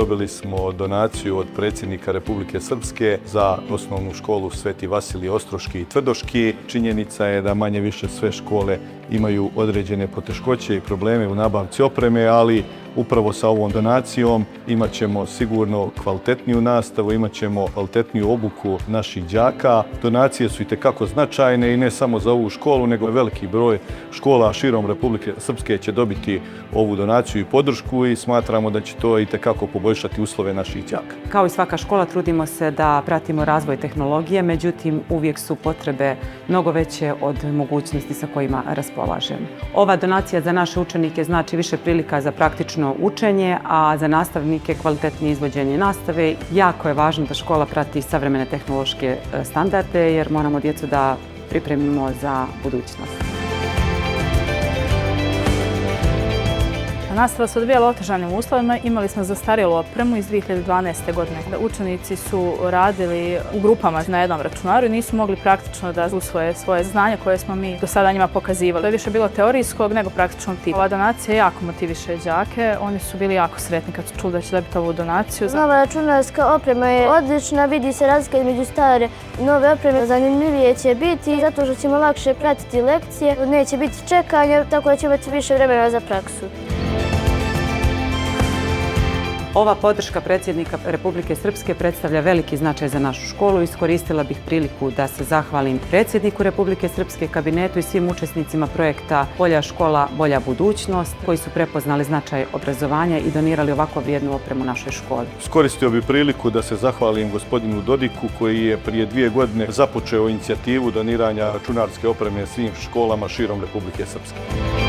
Dobili smo donaciju od predsjednika Republike Srpske za osnovnu školu Sveti Vasilij Ostroški i Tvrdoški. Činjenica je da manje više sve škole imaju određene poteškoće i probleme u nabavci opreme, ali upravo sa ovom donacijom imat ćemo sigurno kvalitetniju nastavu, imat ćemo kvalitetniju obuku naših đaka. Donacije su itekako značajne i ne samo za ovu školu, nego veliki broj škola širom Republike Srpske će dobiti ovu donaciju i podršku i smatramo da će to itekako poboljšati uslove naših đaka. Kao i svaka škola trudimo se da pratimo razvoj tehnologije, međutim uvijek su potrebe mnogo veće od mogućnosti sa kojima raspolažemo. Ova donacija za naše učenike znači više prilika za praktično učenje, a za nastavnike kvalitetnije izvođenje nastave. Jako je važno da škola prati savremene tehnološke standarde jer moramo djecu da pripremimo za budućnost. Nastava se odvijala u otežanim uslovima, imali smo zastarjelu opremu iz 2012. godine. Učenici su radili u grupama na jednom računaru i nisu mogli praktično da usvoje svoje znanje koje smo mi do sada njima pokazivali. To je više bilo teorijskog nego praktičnog tipa. Ova donacija jako motiviše đake, oni su bili jako sretni kad su čuli da će dobiti ovu donaciju. Nova računarska oprema je odlična, vidi se razlika između stare i nove opreme. Zanimljivije će biti zato što ćemo lakše pratiti lekcije, neće biti čekanja, tako da ćemo imati više vremena za praksu. Ova podrška predsjednika Republike Srpske predstavlja veliki značaj za našu školu. Iskoristila bih priliku da se zahvalim predsjedniku Republike Srpske, kabinetu i svim učesnicima projekta Bolja škola, bolja budućnost, koji su prepoznali značaj obrazovanja i donirali ovako vrijednu opremu našoj školi. Iskoristio bih priliku da se zahvalim gospodinu Dodiku koji je prije 2 godine započeo inicijativu doniranja računarske opreme svim školama širom Republike Srpske.